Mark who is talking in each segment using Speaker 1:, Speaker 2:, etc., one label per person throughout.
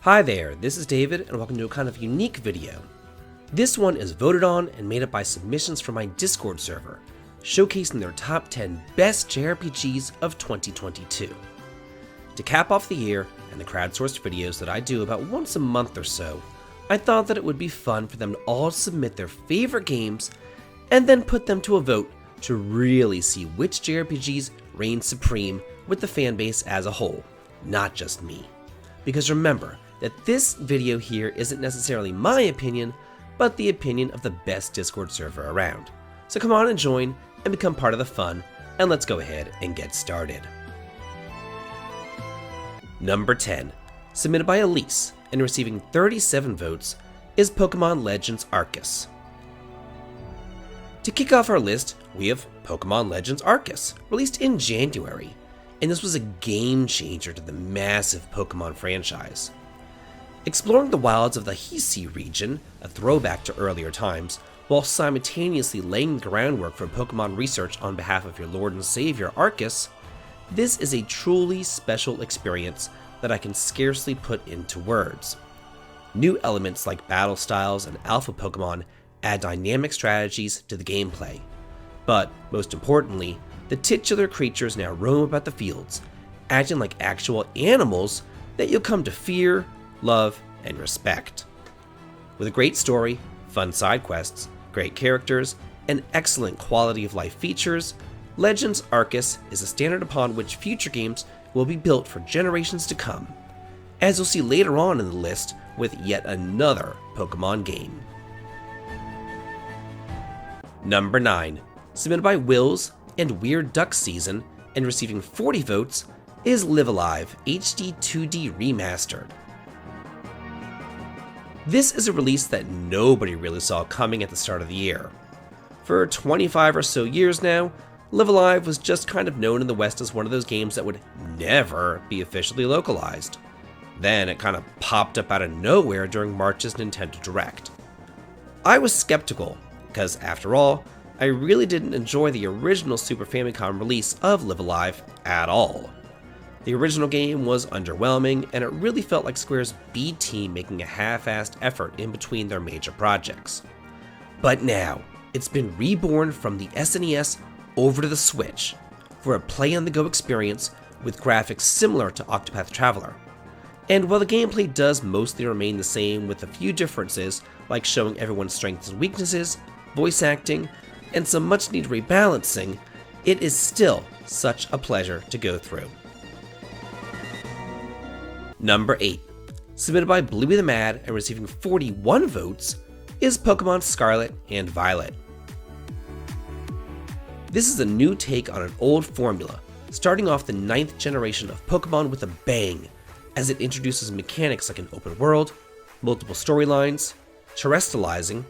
Speaker 1: Hi there, this is David and welcome to a kind of unique video. This one is voted on and made up by submissions from my Discord server, showcasing their top 10 best JRPGs of 2022. To cap off the year and the crowdsourced videos that I do about once a month or so, I thought that it would be fun for them to all submit their favorite games and then put them to a vote to really see which JRPGs reign supreme with the fanbase as a whole, not just me. Because remember that this video here isn't necessarily my opinion, but the opinion of the best Discord server around. So come on and join and become part of the fun, and let's go ahead and get started. Number 10, submitted by Elise and receiving 37 votes, is Pokemon Legends Arcus. To kick off our list, we have Pokemon Legends Arcus, released in January, and this was a game changer to the massive Pokemon franchise. Exploring the wilds of the Hisui region, a throwback to earlier times, while simultaneously laying the groundwork for Pokemon research on behalf of your Lord and Savior Arcus, this is a truly special experience that I can scarcely put into words. New elements like battle styles and alpha Pokemon add dynamic strategies to the gameplay. But, most importantly, the titular creatures now roam about the fields, acting like actual animals that you'll come to fear, love, and respect. With a great story, fun side quests, great characters, and excellent quality of life features, Legends Arcus is a standard upon which future games will be built for generations to come, as you'll see later on in the list with yet another Pokemon game. Number 9, submitted by Wills and Weird Duck Season and receiving 40 votes, is Live Alive HD 2D Remastered. This is a release that nobody really saw coming at the start of the year. For 25 or so years now, Live Alive was just kind of known in the West as one of those games that would never be officially localized. Then it kind of popped up out of nowhere during March's Nintendo Direct. I was skeptical, because after all, I really didn't enjoy the original Super Famicom release of Live Alive at all. The original game was underwhelming, and it really felt like Square's B team making a half-assed effort in between their major projects. But now, it's been reborn from the SNES over to the Switch, for a play-on-the-go experience with graphics similar to Octopath Traveler. And while the gameplay does mostly remain the same with a few differences, like showing everyone's strengths and weaknesses, voice acting, and some much-needed rebalancing, it is still such a pleasure to go through. Number 8, submitted by Bluey the Mad and receiving 41 votes, is Pokemon Scarlet and Violet. This is a new take on an old formula, starting off the 9th generation of Pokemon with a bang, as it introduces mechanics like an open world, multiple storylines, terrestrializing,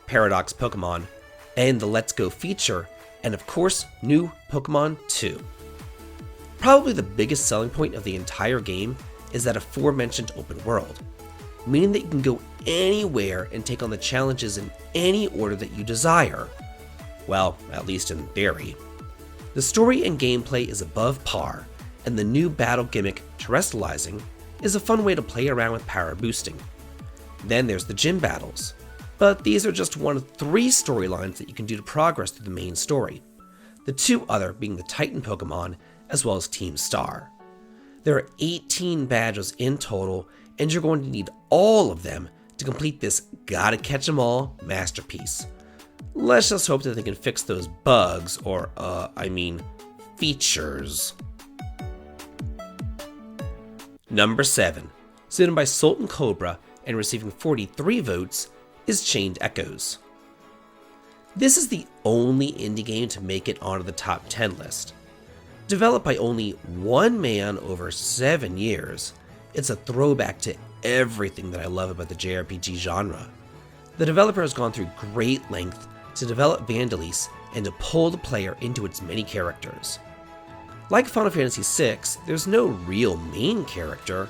Speaker 1: Paradox Pokemon, and the Let's Go feature, and of course, new Pokemon 2. Probably the biggest selling point of the entire game is that aforementioned open world, meaning that you can go anywhere and take on the challenges in any order that you desire. Well, at least in theory. The story and gameplay is above par, and the new battle gimmick, terrestrializing, is a fun way to play around with power boosting. Then there's the gym battles, but these are just one of 3 storylines that you can do to progress through the main story, the 2 other being the Titan Pokemon as well as Team Star. There are 18 badges in total, and you're going to need all of them to complete this gotta catch 'em all masterpiece. Let's just hope that they can fix those bugs, or features. Number 7, submitted by Sultan Cobra and receiving 43 votes, is Chained Echoes. This is the only indie game to make it onto the top 10 list. Developed by only one man over 7 years, it's a throwback to everything that I love about the JRPG genre. The developer has gone through great length to develop Vandalise and to pull the player into its many characters. Like Final Fantasy VI, there's no real main character,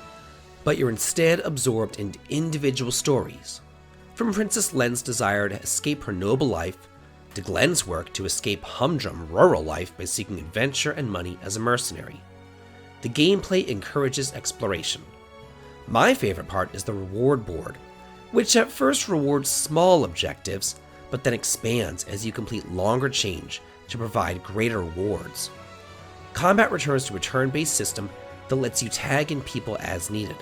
Speaker 1: but you're instead absorbed into individual stories. From Princess Len's desire to escape her noble life, to Glenn's work to escape humdrum rural life by seeking adventure and money as a mercenary. The gameplay encourages exploration, My favorite part is the reward board, which at first rewards small objectives, but then expands as you complete longer change to provide greater rewards. Combat returns to a turn-based system that lets you tag in people as needed.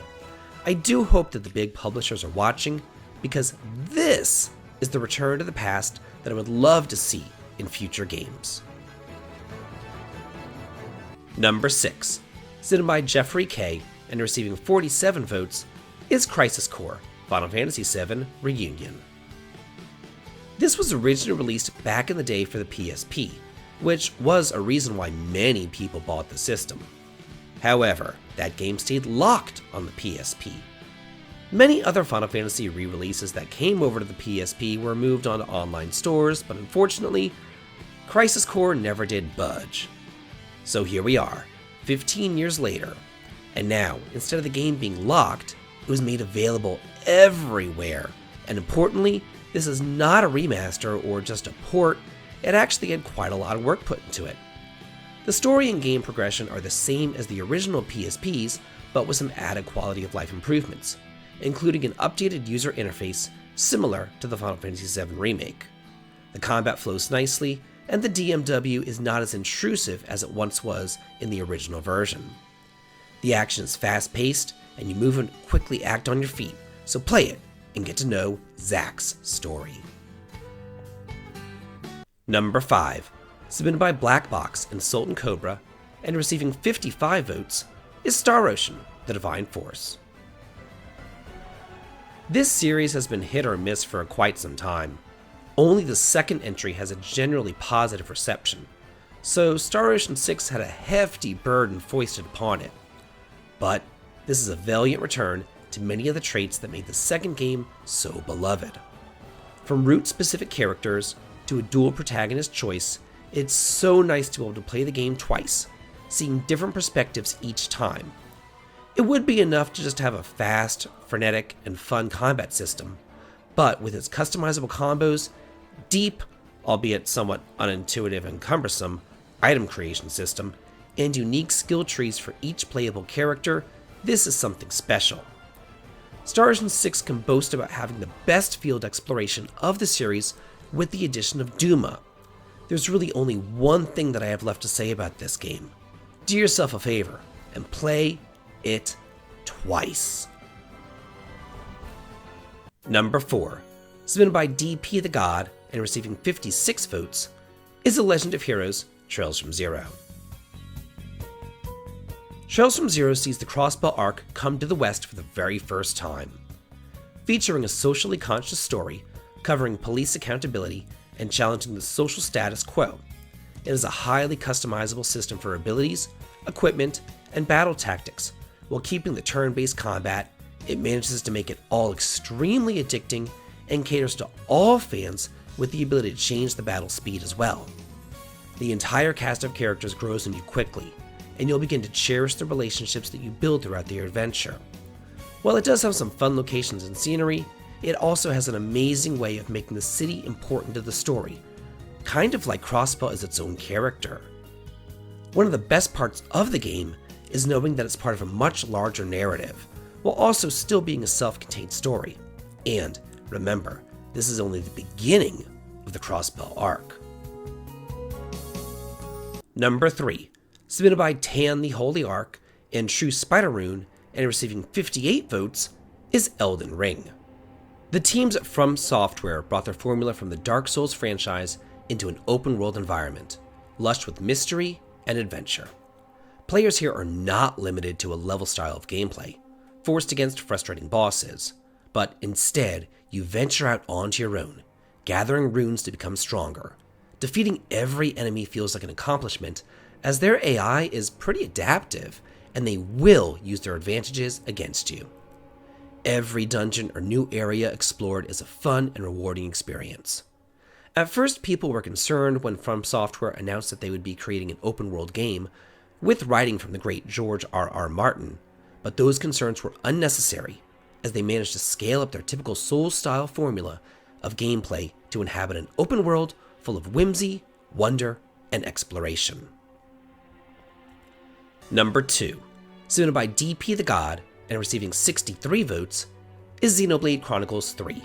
Speaker 1: I do hope that the big publishers are watching, because this is the return to the past that I would love to see in future games. Number 6, submitted by Jeffrey K. and receiving 47 votes, is Crisis Core Final Fantasy VII Reunion. This was originally released back in the day for the PSP, which was a reason why many people bought the system. However, that game stayed locked on the PSP. Many other Final Fantasy re-releases that came over to the PSP were moved on to online stores, but unfortunately, Crisis Core never did budge. So here we are, 15 years later, and now, instead of the game being locked, it was made available everywhere. And importantly, this is not a remaster or just a port, it actually had quite a lot of work put into it. The story and game progression are the same as the original PSPs, but with some added quality of life improvements, including an updated user interface similar to the Final Fantasy VII Remake. The combat flows nicely, and the DMW is not as intrusive as it once was in the original version. The action is fast-paced, and you move and quickly act on your feet, so play it and get to know Zack's story. Number 5, submitted by Black Box and Sultan Cobra, and receiving 55 votes, is Star Ocean: The Divine Force. This series has been hit or miss for quite some time. Only the second entry has a generally positive reception, so Star Ocean 6 had a hefty burden foisted upon it. But this is a valiant return to many of the traits that made the second game so beloved. From route-specific characters to a dual protagonist choice, it's so nice to be able to play the game twice, seeing different perspectives each time. It would be enough to just have a fast, frenetic, and fun combat system, but with its customizable combos, deep, albeit somewhat unintuitive and cumbersome, item creation system, and unique skill trees for each playable character, this is something special. Star Ocean 6 can boast about having the best field exploration of the series with the addition of Duma. There's really only one thing that I have left to say about this game. Do yourself a favor and play it twice. Number 4, submitted by DP the God and receiving 56 votes, is The Legend of Heroes: Trails from Zero. Trails from Zero sees the Crossbell arc come to the West for the very first time. Featuring a socially conscious story covering police accountability and challenging the social status quo, it is a highly customizable system for abilities, equipment, and battle tactics. While keeping the turn-based combat, it manages to make it all extremely addicting and caters to all fans with the ability to change the battle speed as well. The entire cast of characters grows on you quickly, and you'll begin to cherish the relationships that you build throughout your adventure. While it does have some fun locations and scenery, it also has an amazing way of making the city important to the story, kind of like Crossbell is its own character. One of the best parts of the game is knowing that it's part of a much larger narrative, while also still being a self-contained story. And remember, this is only the beginning of the Crossbell arc. Number 3, submitted by Tan the Holy Ark and True Spider Rune, and receiving 58 votes, is Elden Ring. The teams at From Software brought their formula from the Dark Souls franchise into an open-world environment, lush with mystery and adventure. Players here are not limited to a level style of gameplay, forced against frustrating bosses, but instead you venture out onto your own, gathering runes to become stronger. Defeating every enemy feels like an accomplishment, as their AI is pretty adaptive, and they will use their advantages against you. Every dungeon or new area explored is a fun and rewarding experience. At first, people were concerned when From Software announced that they would be creating an open-world game with writing from the great George R.R. Martin, but those concerns were unnecessary, as they managed to scale up their typical Souls-style formula of gameplay to inhabit an open world full of whimsy, wonder, and exploration. Number 2, submitted by DP the God and receiving 63 votes, is Xenoblade Chronicles 3.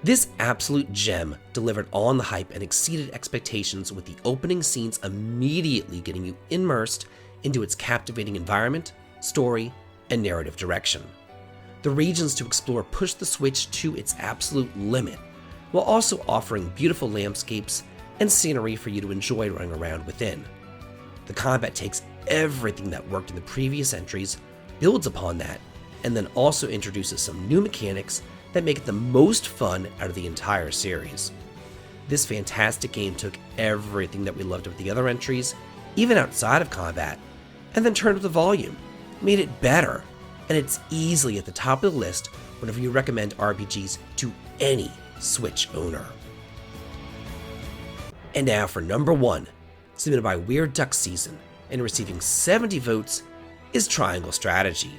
Speaker 1: This absolute gem delivered on the hype and exceeded expectations, with the opening scenes immediately getting you immersed into its captivating environment, story, and narrative direction. The regions to explore push the Switch to its absolute limit, while also offering beautiful landscapes and scenery for you to enjoy running around within. The combat takes everything that worked in the previous entries, builds upon that, and then also introduces some new mechanics that make it the most fun out of the entire series. This fantastic game took everything that we loved with the other entries, even outside of combat, and then turned up the volume, made it better, and it's easily at the top of the list whenever you recommend RPGs to any Switch owner. And now for number 1, submitted by Weird Duck Season, and receiving 70 votes, is Triangle Strategy.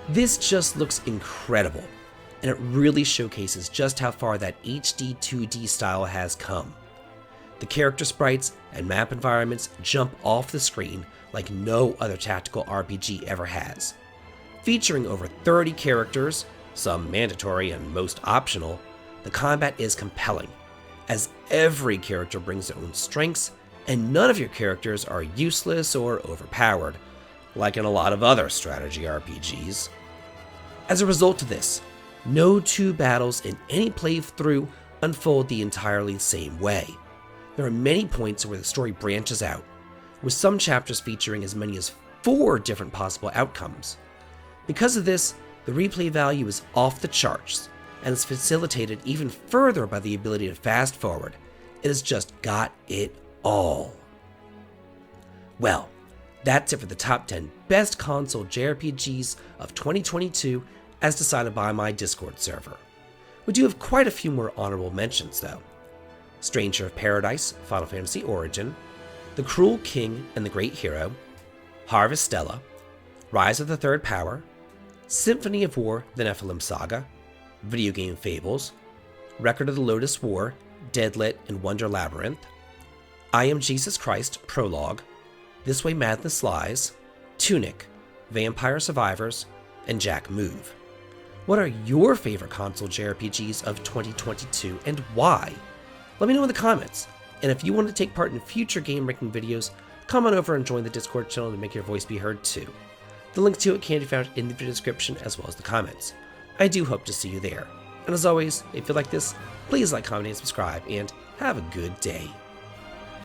Speaker 1: This just looks incredible, and it really showcases just how far that HD 2D style has come. The character sprites and map environments jump off the screen like no other tactical RPG ever has. Featuring over 30 characters, some mandatory and most optional, the combat is compelling, as every character brings their own strengths, and none of your characters are useless or overpowered, like in a lot of other strategy RPGs. As a result of this, no two battles in any playthrough unfold the entirely same way. There are many points where the story branches out, with some chapters featuring as many as 4 different possible outcomes. Because of this, the replay value is off the charts, and is facilitated even further by the ability to fast forward. It has just got it all. Well, that's it for the top 10 best console JRPGs of 2022 as decided by my Discord server. We do have quite a few more honorable mentions though. Stranger of Paradise, Final Fantasy Origin, The Cruel King and the Great Hero, Harvestella, Rise of the Third Power, Symphony of War, The Nephilim Saga, Video Game Fables, Record of the Lotus War, Deadlit and Wonder Labyrinth, I Am Jesus Christ, Prologue, This Way Madness Lies, Tunic, Vampire Survivors, and Jack Move. What are your favorite console JRPGs of 2022 and why? Let me know in the comments. And if you want to take part in future game ranking videos, come on over and join the Discord channel to make your voice be heard too. The link to it can be found in the video description as well as the comments. I do hope to see you there. And as always, if you like this, please like, comment, and subscribe, and have a good day.